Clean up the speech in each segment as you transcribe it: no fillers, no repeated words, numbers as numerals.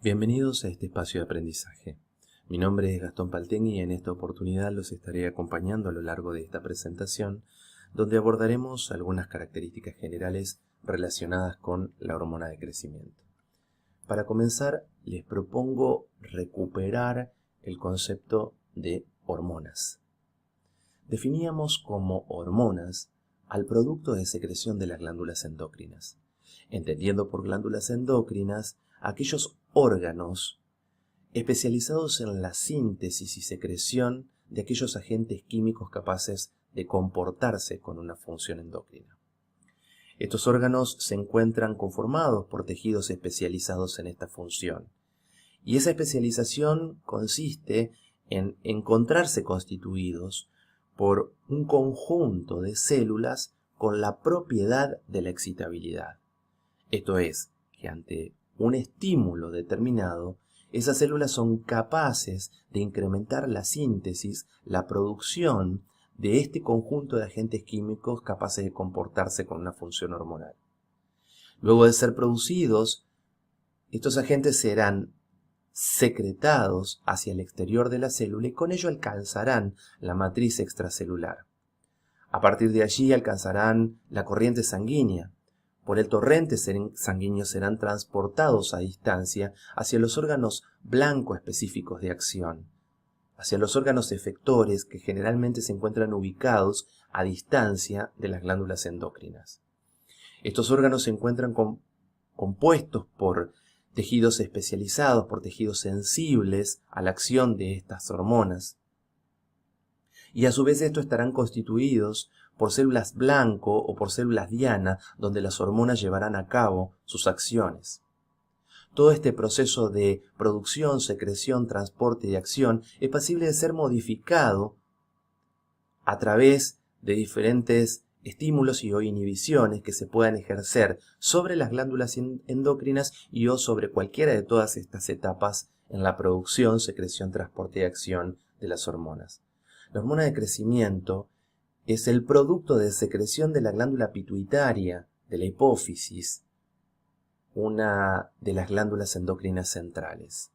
Bienvenidos a este espacio de aprendizaje. Mi nombre es Gastón Paltegui y en esta oportunidad los estaré acompañando a lo largo de esta presentación, donde abordaremos algunas características generales relacionadas con la hormona de crecimiento. Para comenzar, les propongo recuperar el concepto de hormonas. Definíamos como hormonas al producto de secreción de las glándulas endócrinas, entendiendo por glándulas endócrinas aquellos órganos especializados en la síntesis y secreción de aquellos agentes químicos capaces de comportarse con una función endocrina. Estos órganos se encuentran conformados por tejidos especializados en esta función, y esa especialización consiste en encontrarse constituidos por un conjunto de células con la propiedad de la excitabilidad. Esto es, que ante un estímulo determinado, esas células son capaces de incrementar la síntesis, la producción de este conjunto de agentes químicos capaces de comportarse con una función hormonal. Luego de ser producidos, estos agentes serán secretados hacia el exterior de la célula y con ello alcanzarán la matriz extracelular. A partir de allí alcanzarán la corriente sanguínea. Por el torrente sanguíneo serán transportados a distancia hacia los órganos blanco específicos de acción, hacia los órganos efectores que generalmente se encuentran ubicados a distancia de las glándulas endócrinas. Estos órganos se encuentran compuestos por tejidos especializados, por tejidos sensibles a la acción de estas hormonas. Y a su vez estos estarán constituidos por células blanco o por células diana, donde las hormonas llevarán a cabo sus acciones. Todo este proceso de producción, secreción, transporte y acción es posible de ser modificado a través de diferentes estímulos y o inhibiciones que se puedan ejercer sobre las glándulas endócrinas y o sobre cualquiera de todas estas etapas en la producción, secreción, transporte y acción de las hormonas. La hormona de crecimiento es el producto de secreción de la glándula pituitaria de la hipófisis, una de las glándulas endocrinas centrales.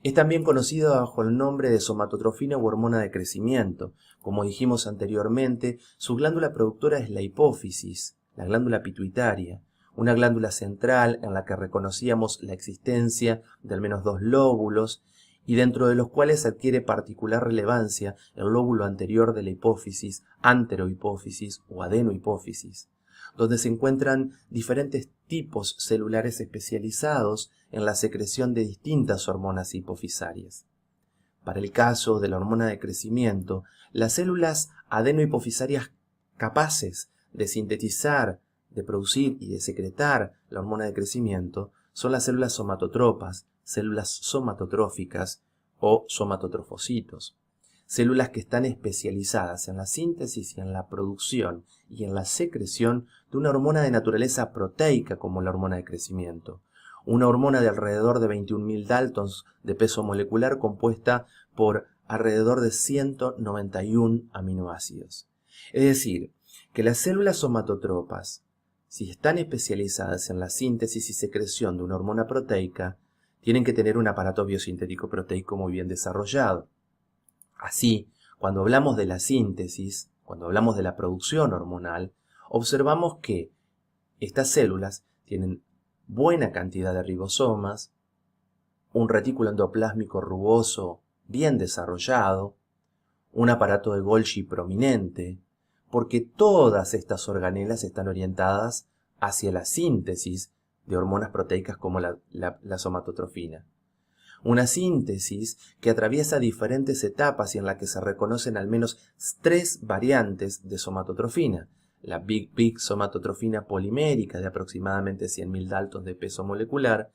Es también conocida bajo el nombre de somatotrofina u hormona de crecimiento. Como dijimos anteriormente, su glándula productora es la hipófisis, la glándula pituitaria, una glándula central en la que reconocíamos la existencia de al menos dos lóbulos y dentro de los cuales adquiere particular relevancia el lóbulo anterior de la hipófisis, anterohipófisis o adenohipófisis, donde se encuentran diferentes tipos celulares especializados en la secreción de distintas hormonas hipofisarias. Para el caso de la hormona de crecimiento, las células adenohipofisarias capaces de sintetizar, de producir y de secretar la hormona de crecimiento son las células somatotropas, células somatotróficas o somatotrofocitos, células que están especializadas en la síntesis y en la producción y en la secreción de una hormona de naturaleza proteica como la hormona de crecimiento, una hormona de alrededor de 21.000 daltons de peso molecular compuesta por alrededor de 191 aminoácidos. Es decir, que las células somatotropas, si están especializadas en la síntesis y secreción de una hormona proteica, tienen que tener un aparato biosintético proteico muy bien desarrollado. Así, cuando hablamos de la síntesis, cuando hablamos de la producción hormonal, observamos que estas células tienen buena cantidad de ribosomas, un retículo endoplásmico rugoso bien desarrollado, un aparato de Golgi prominente, porque todas estas organelas están orientadas hacia la síntesis de hormonas proteicas como la somatotrofina. Una síntesis que atraviesa diferentes etapas y en la que se reconocen al menos 3 variantes de somatotrofina. La Big somatotrofina polimérica de aproximadamente 100.000 daltons de peso molecular,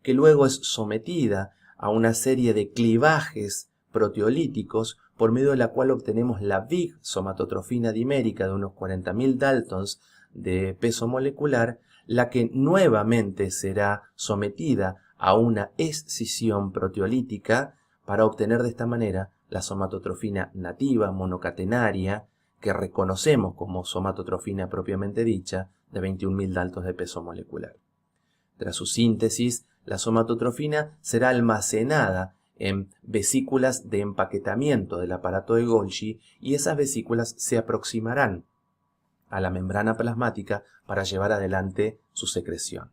que luego es sometida a una serie de clivajes proteolíticos por medio de la cual obtenemos la Big somatotrofina dimérica de unos 40.000 daltons de peso molecular, la que nuevamente será sometida a una escisión proteolítica para obtener de esta manera la somatotrofina nativa monocatenaria que reconocemos como somatotrofina propiamente dicha de 21.000 daltons de peso molecular. Tras su síntesis, La somatotrofina será almacenada en vesículas de empaquetamiento del aparato de Golgi y esas vesículas se aproximarán a la membrana plasmática para llevar adelante su secreción.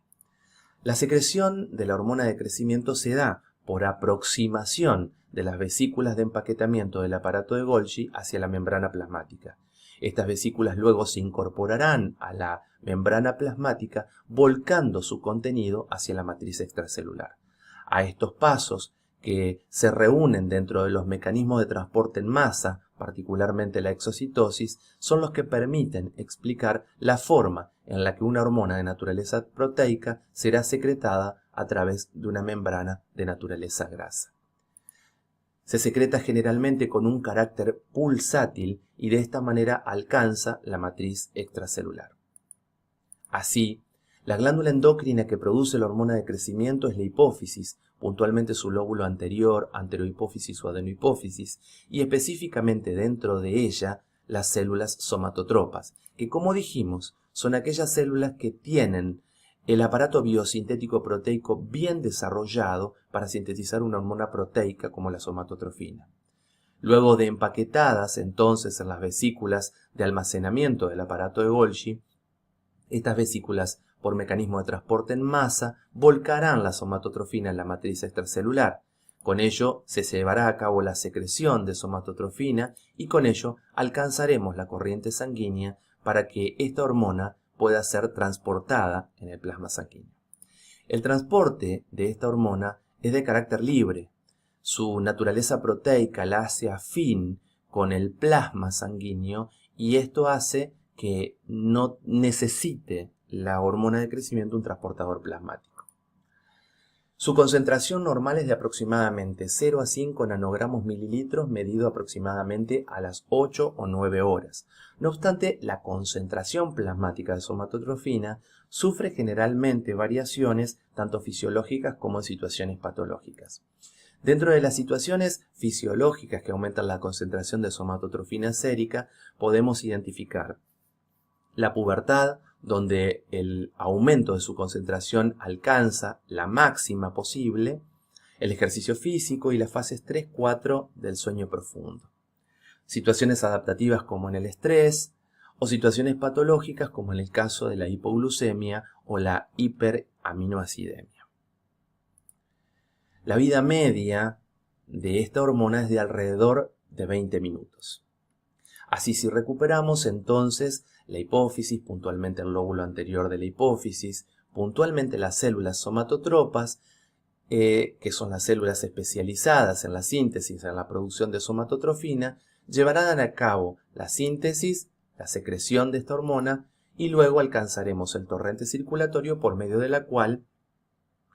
La secreción de la hormona de crecimiento se da por aproximación de las vesículas de empaquetamiento del aparato de Golgi hacia la membrana plasmática. Estas vesículas luego se incorporarán a la membrana plasmática volcando su contenido hacia la matriz extracelular. A estos pasos, que se reúnen dentro de los mecanismos de transporte en masa, particularmente la exocitosis, son los que permiten explicar la forma en la que una hormona de naturaleza proteica será secretada a través de una membrana de naturaleza grasa. Se secreta generalmente con un carácter pulsátil y de esta manera alcanza la matriz extracelular. Así, la glándula endocrina que produce la hormona de crecimiento es la hipófisis, puntualmente su lóbulo anterior, anterohipófisis o adenohipófisis, y específicamente dentro de ella las células somatotropas, que como dijimos son aquellas células que tienen el aparato biosintético proteico bien desarrollado para sintetizar una hormona proteica como la somatotrofina. Luego de empaquetadas entonces en las vesículas de almacenamiento del aparato de Golgi, estas vesículas, por mecanismo de transporte en masa, volcarán la somatotrofina en la matriz extracelular. Con ello se llevará a cabo la secreción de somatotrofina y con ello alcanzaremos la corriente sanguínea para que esta hormona pueda ser transportada en el plasma sanguíneo. El transporte de esta hormona es de carácter libre. Su naturaleza proteica la hace afín con el plasma sanguíneo y esto hace que no necesite la hormona de crecimiento un transportador plasmático. Su concentración normal es de aproximadamente 0 a 5 nanogramos mililitros medido aproximadamente a las 8 o 9 horas. No obstante, la concentración plasmática de somatotrofina sufre generalmente variaciones tanto fisiológicas como en situaciones patológicas. Dentro de las situaciones fisiológicas que aumentan la concentración de somatotrofina sérica, podemos identificar la pubertad, donde el aumento de su concentración alcanza la máxima posible, el ejercicio físico y las fases 3-4 del sueño profundo. Situaciones adaptativas como en el estrés o situaciones patológicas como en el caso de la hipoglucemia o la hiperaminoacidemia. La vida media de esta hormona es de alrededor de 20 minutos. Así, si recuperamos entonces la hipófisis, puntualmente el lóbulo anterior de la hipófisis, puntualmente las células somatotropas, que son las células especializadas en la síntesis, en la producción de somatotrofina, llevarán a cabo la síntesis, la secreción de esta hormona y luego alcanzaremos el torrente circulatorio por medio de la cual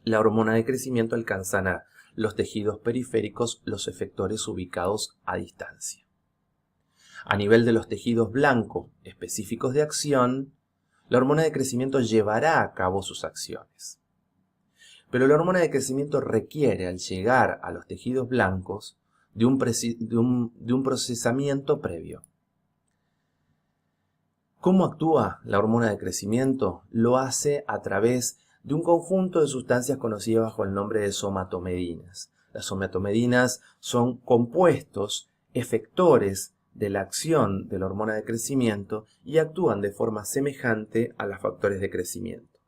la hormona de crecimiento alcanzará los tejidos periféricos, los efectores ubicados a distancia. A nivel de los tejidos blancos específicos de acción, la hormona de crecimiento llevará a cabo sus acciones. Pero la hormona de crecimiento requiere, al llegar a los tejidos blancos, de un procesamiento previo. ¿Cómo actúa la hormona de crecimiento? Lo hace a través de un conjunto de sustancias conocidas bajo el nombre de somatomedinas. Las somatomedinas son compuestos efectores de la acción de la hormona de crecimiento y actúan de forma semejante a los factores de crecimiento.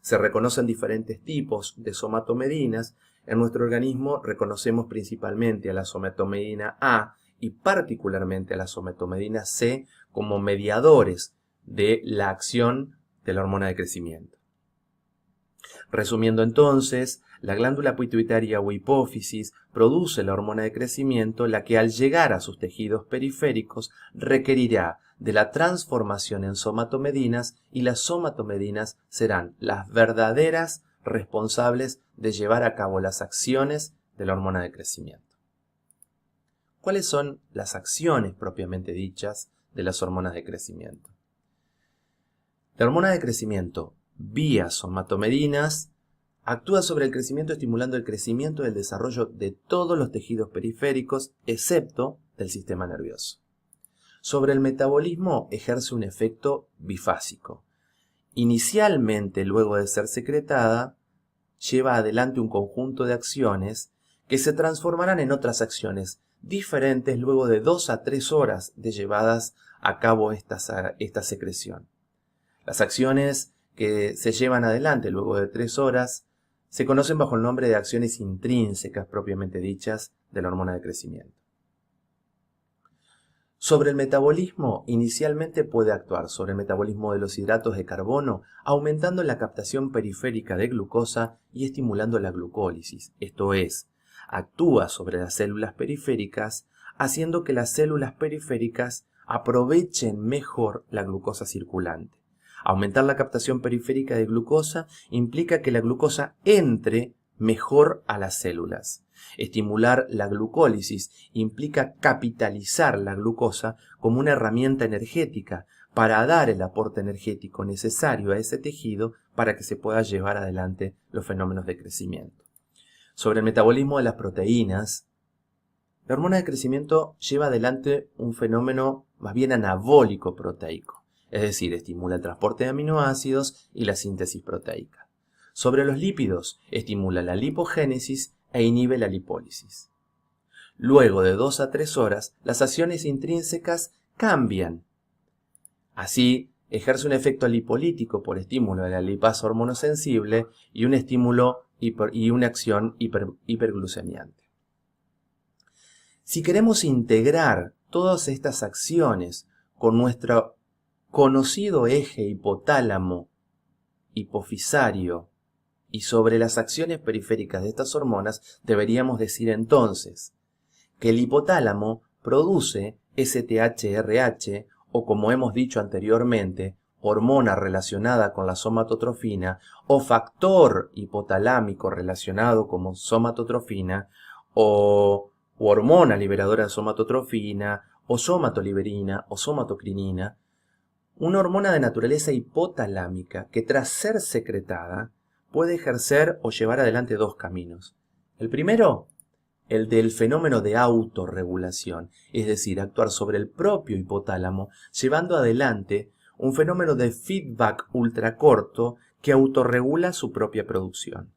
Se reconocen diferentes tipos de somatomedinas. En nuestro organismo reconocemos principalmente a la somatomedina A y particularmente a la somatomedina C como mediadores de la acción de la hormona de crecimiento. Resumiendo entonces, la glándula pituitaria o hipófisis produce la hormona de crecimiento, la que al llegar a sus tejidos periféricos requerirá de la transformación en somatomedinas y las somatomedinas serán las verdaderas responsables de llevar a cabo las acciones de la hormona de crecimiento. ¿Cuáles son las acciones propiamente dichas de las hormonas de crecimiento? La hormona de crecimiento vía somatomedinas actúa sobre el crecimiento estimulando el crecimiento y el desarrollo de todos los tejidos periféricos excepto del sistema nervioso. Sobre el metabolismo ejerce un efecto bifásico. Inicialmente, luego de ser secretada, lleva adelante un conjunto de acciones que se transformarán en otras acciones diferentes luego de 2 a 3 horas de llevadas a cabo esta secreción. Las acciones que se llevan adelante luego de 3 horas se conocen bajo el nombre de acciones intrínsecas propiamente dichas de la hormona de crecimiento. Sobre el metabolismo, inicialmente puede actuar sobre el metabolismo de los hidratos de carbono, aumentando la captación periférica de glucosa y estimulando la glucólisis, esto es, actúa sobre las células periféricas, haciendo que las células periféricas aprovechen mejor la glucosa circulante. Aumentar la captación periférica de glucosa implica que la glucosa entre mejor a las células. Estimular la glucólisis implica capitalizar la glucosa como una herramienta energética para dar el aporte energético necesario a ese tejido para que se pueda llevar adelante los fenómenos de crecimiento. Sobre el metabolismo de las proteínas, la hormona de crecimiento lleva adelante un fenómeno más bien anabólico proteico, es decir, estimula el transporte de aminoácidos y la síntesis proteica. Sobre los lípidos, estimula la lipogénesis e inhibe la lipólisis. Luego de 2 a 3 horas, las acciones intrínsecas cambian. Así, ejerce un efecto lipolítico por estímulo de la lipasa hormonosensible y un estímulo y una acción hiperglucemiante. Si queremos integrar todas estas acciones con nuestro conocido eje hipotálamo, hipofisario y sobre las acciones periféricas de estas hormonas, deberíamos decir entonces que el hipotálamo produce STHRH o, como hemos dicho anteriormente, hormona relacionada con la somatotrofina o factor hipotalámico relacionado con somatotrofina o hormona liberadora de somatotrofina o somatoliberina o somatocrinina, una hormona de naturaleza hipotalámica que tras ser secretada puede ejercer o llevar adelante 2 caminos. El primero, el del fenómeno de autorregulación, es decir, actuar sobre el propio hipotálamo, llevando adelante un fenómeno de feedback ultracorto que autorregula su propia producción.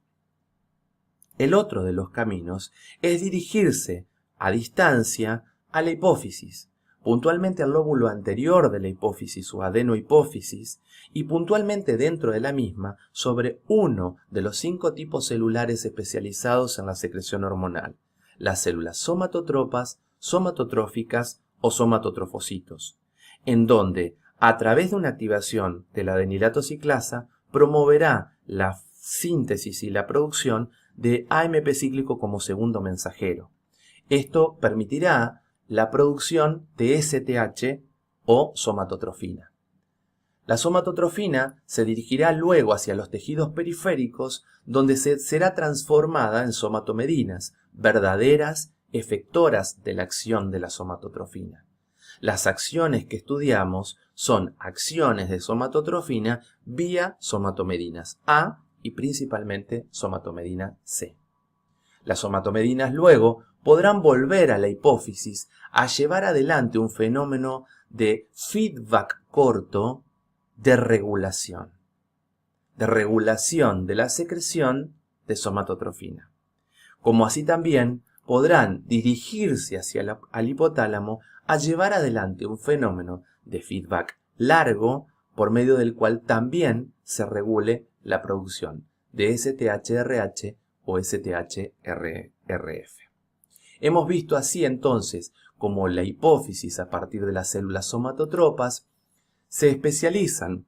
El otro de los caminos es dirigirse a distancia a la hipófisis, puntualmente al lóbulo anterior de la hipófisis o adenohipófisis, y puntualmente dentro de la misma sobre uno de los 5 tipos celulares especializados en la secreción hormonal, las células somatotropas, somatotróficas o somatotrofocitos, en donde, a través de una activación de la adenilato ciclasa, promoverá la síntesis y la producción de AMP cíclico como segundo mensajero. Esto permitirá la producción de STH o somatotrofina. La somatotrofina se dirigirá luego hacia los tejidos periféricos, donde será transformada en somatomedinas, verdaderas efectoras de la acción de la somatotrofina. Las acciones que estudiamos son acciones de somatotrofina vía somatomedinas A y principalmente somatomedina C. Las somatomedinas luego podrán volver a la hipófisis a llevar adelante un fenómeno de feedback corto de regulación de la secreción de somatotrofina. Como así también podrán dirigirse hacia al hipotálamo a llevar adelante un fenómeno de feedback largo por medio del cual también se regule la producción de STHRH o STHRF. Hemos visto así entonces cómo la hipófisis a partir de las células somatotropas se especializan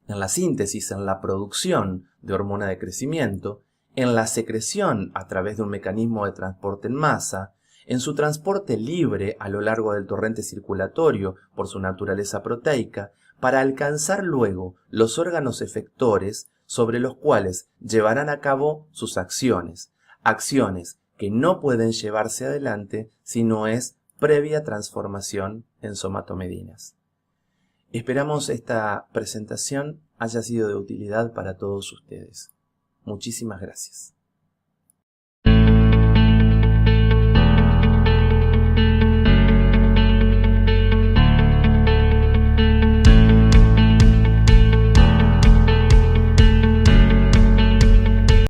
en la síntesis, en la producción de hormona de crecimiento, en la secreción a través de un mecanismo de transporte en masa, en su transporte libre a lo largo del torrente circulatorio por su naturaleza proteica, para alcanzar luego los órganos efectores sobre los cuales llevarán a cabo sus acciones que no pueden llevarse adelante si no es previa transformación en somatomedinas. Esperamos esta presentación haya sido de utilidad para todos ustedes. Muchísimas gracias.